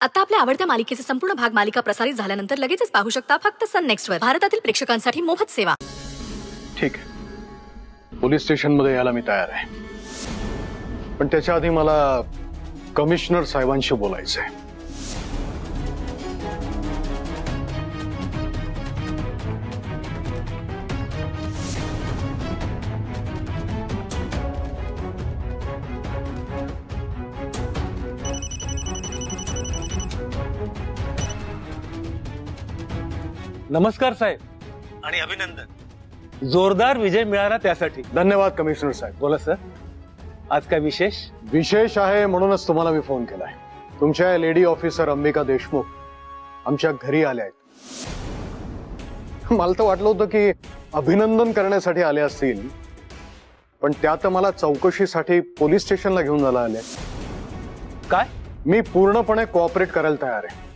आता आपल्या आवडत्या मालिकेचे संपूर्ण भाग मालिका प्रसारित झाल्यानंतर लगेचच पाहू शकता फक्त सन नेक्स्ट वर. भारतातील प्रेक्षकांसाठी मोफत सेवा. ठीक आहे, पोलीस स्टेशन मध्ये यायला मी तयार आहे, पण त्याच्या आधी मला कमिशनर साहेबांशी बोलायचंय. नमस्कार साहेब आणि अभिनंदन. जोरदार विजय मिळाला त्यासाठी धन्यवाद कमिशनर साहेब. बोला सर, आज काय विशेष? विशेष आहे म्हणूनच तुम्हाला मी फोन केलाय. तुमच्या लेडी ऑफिसर अंबिका देशमुख आमच्या घरी आल्या आहेत. मला तर वाटलं होतं की अभिनंदन करण्यासाठी आले असतील, पण त्या तर मला चौकशीसाठी पोलीस स्टेशनला घेऊन जायला आले. काय? मी पूर्णपणे कोऑपरेट करायला तयार आहे.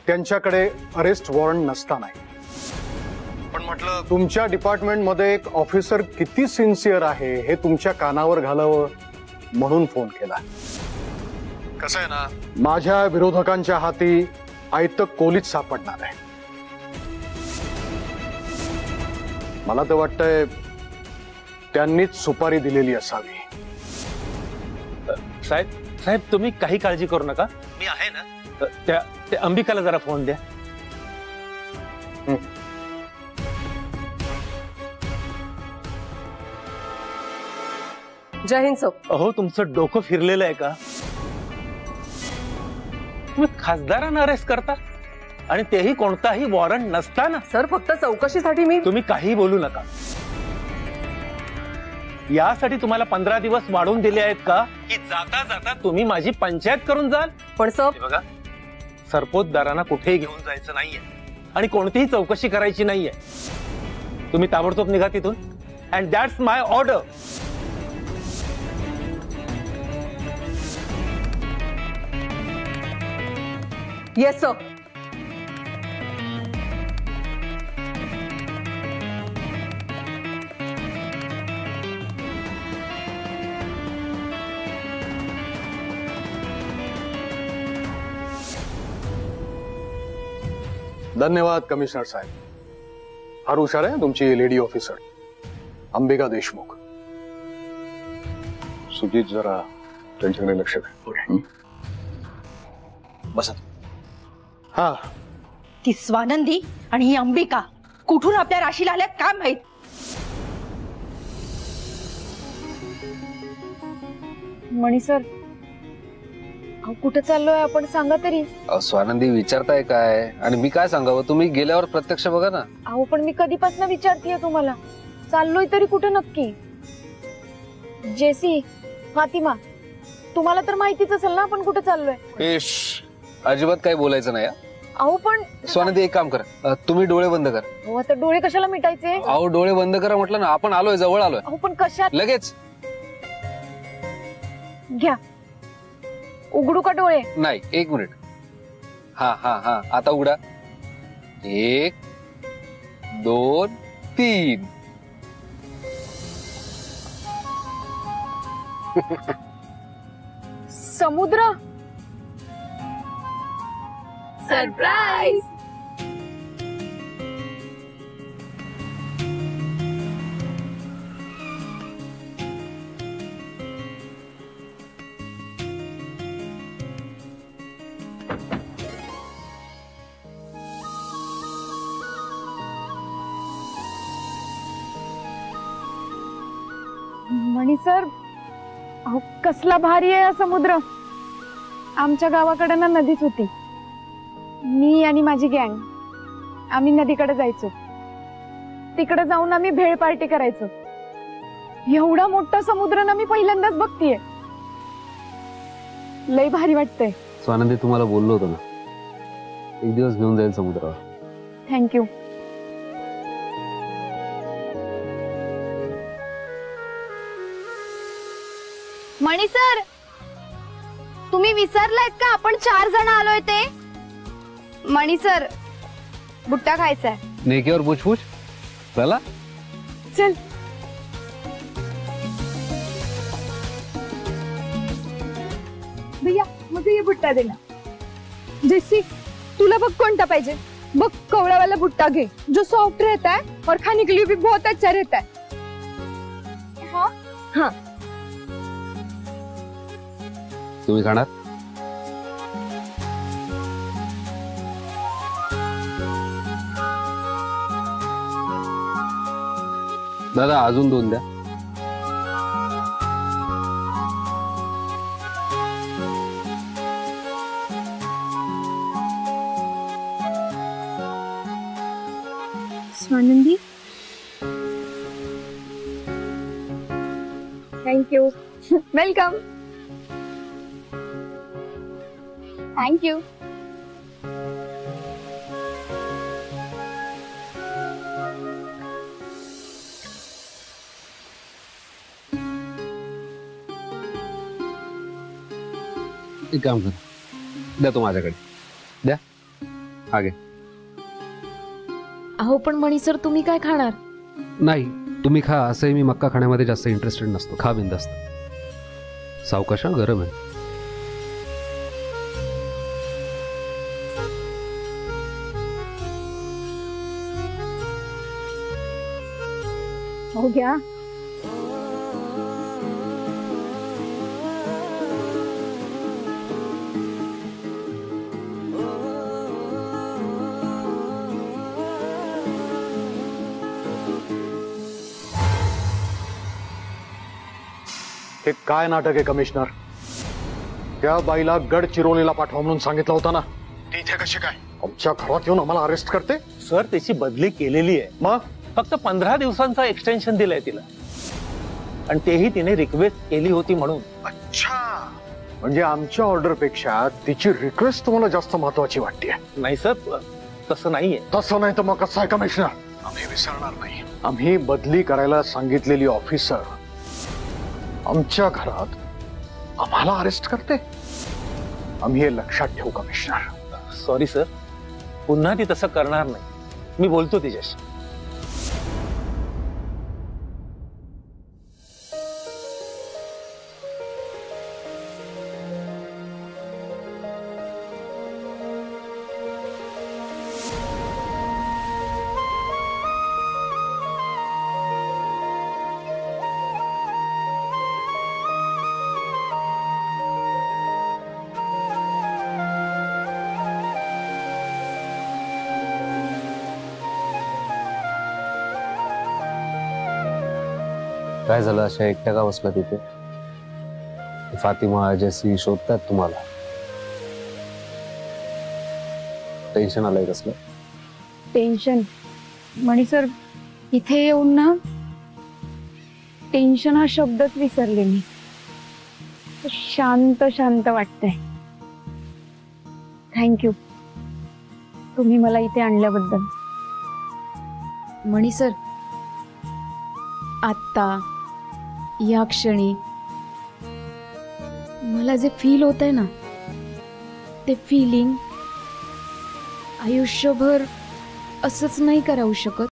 त्यांच्याकडे अरेस्ट वॉरंट नसताना, पण म्हटलं तुमच्या डिपार्टमेंटमध्ये एक ऑफिसर किती सिन्सिअर आहे हे तुमच्या कानावर घालावं म्हणून फोन केला. कसं आहे ना, माझ्या विरोधकांच्या हाती आयतं कोलीच सापडणार आहे. मला तर वाटतंय त्यांनीच सुपारी दिलेली असावी. साहेब तुम्ही काही काळजी करू नका, मी आहे ना. त्या अंबिकाला जरा फोन द्या. जय हिंद सर. अहो, तुमचं डोकं फिरलेलं आहे का? तुम्ही खासदारांना अरेस्ट करता आणि तेही कोणताही वॉरंट नसताना. सर, फक्त चौकशीसाठी मी. तुम्ही काही बोलू नका. यासाठी तुम्हाला 15 दिवस वाढवून दिले आहेत का की जाता जाता तुम्ही माझी पंचायत करून जाल? पण सर बघा, सरपोतदारांना कुठेही घेऊन जायचं नाहीये आणि कोणतीही चौकशी करायची नाहीये. तुम्ही ताबडतोब निघा तिथून. And that's my order. Yes sir. धन्यवाद कमिशनर साहेब. फार हुशार आहे तुमची लेडी ऑफिसर अंबिका देशमुख. सुजित जरा त्यांच्याकडे लक्ष द्या. बसा. हा, ती स्वानंदी आणि ही अंबिका कुठून आपल्या राशीला आल्या काय माहित. मणी सर, कुठे चाललोय आपण सांगा तरी. स्वानंदी विचारताय काय आणि मी काय सांगावं? तुम्ही गेल्यावर प्रत्यक्ष बघा ना. अहो, पण मी कधीपासून विचारतीये तुम्हाला, चाललोय तरी कुठे नक्की? जेसी, फातिमा, तुम्हाला तर माहितीच असेल ना आपण कुठे चाललोय. अजिबात काही बोलायचं नाही. अहो पण स्वानंदी, एक काम करा, तुम्ही डोळे बंद करा. अहो, आता डोळे कशाला मिटायचे? अहो, डोळे बंद करा म्हटलं ना. आपण आलोय, जवळ आलोय. अहो पण कशात? लगेच घ्या. उघडू का डोळे? नाही, एक मिनिट. हा हा हा, आता उघडा. 1 2 3. समुद्र. सरप्राईज. मणी सर, अहो कसला भारी आहे हा समुद्र. आमच्या गावाकडे ना नदीच होती. मी आणि माझी गँग आम्ही नदीकडे जायचो. तिकडे जाऊन आम्ही भेळ पार्टी करायचो. एवढा मोठा समुद्र ना मी पहिल्यांदाच बघतीये. लय भारी वाटतंय. स्वानंदी, तुम्हाला बोललो होतो ना, एक दिवस घेऊन जाईल समुद्रावर. थँक्यू. मणी सर, तुम्ही विसरलात का आपण 4 जण आलोय ते? मणी सर, बुट्टा खायचा. नेकीवर पूछपूछ. चला चल. भैया मुझे ये भुट्टा देना. जेसी तुला बघ कोणता पाहिजे बघ कवड़ा वाला भुट्टा घे जो सॉफ्ट रहता है और खाने के लिए भी बहुत अच्छा रहता है हाँ हाँ तुम्ही खाणार? दादा अजून 2 द्या. Swanandi thank you welcome thank you. एक काम कर, द्या तो माझ्याकडे द्या. हा घे. अहो पण मणी सर तुम्ही काय खाणार? नाही तुम्ही खा. असंही मी मक्का खाण्यामध्ये जास्त इंटरेस्टेड नसतो. खा बिंदास्त. सावकाश गरम आहे. हो गया हे काय नाटक आहे कमिशनर? त्या बाईला गडचिरोलीला पाठवा म्हणून सांगितलं होतं ना, ती इथे कशी काय आमच्या घरात येऊन आम्हाला अरेस्ट करते? सर त्याची बदली केलेली आहे. मग फक्त 15 दिवसांचं एक्सटेन्शन दिलंय तिला, आणि तेही तिने रिक्वेस्ट केली होती म्हणून. अच्छा, म्हणजे आमच्या ऑर्डर पेक्षा तिची रिक्वेस्ट तुम्हाला जास्त महत्वाची वाटते? नाही सर, तसं नाहीये. तसं नाही तर मग कसं आहे कमिशनर? आम्ही विसरणार नाही. आम्ही बदली करायला सांगितलेली ऑफिसर आमच्या घरात आम्हाला अरेस्ट करते. आम्ही हे लक्षात ठेवू कमिशनर. सॉरी सर, पुन्हा ती तसं करणार नाही. मी बोलतो तिच्याशी. काय झालं? अशा एकट्या का बसला तिथे? फातिमा जेसी शोधतात तुम्हाला. टेन्शन आलंय कसलं? टेन्शन मणी सर, इथे येऊन ना टेन्शन हा शब्दच विसरले मी. शांत शांत वाटतंय. थँक्यू तुम्ही मला इथे आणल्याबद्दल. मणी सर, आत्ता या क्षणी मला जे फील होतंय ना, ते फिलिंग आयुष्यभर असंच नाही करावू शकत.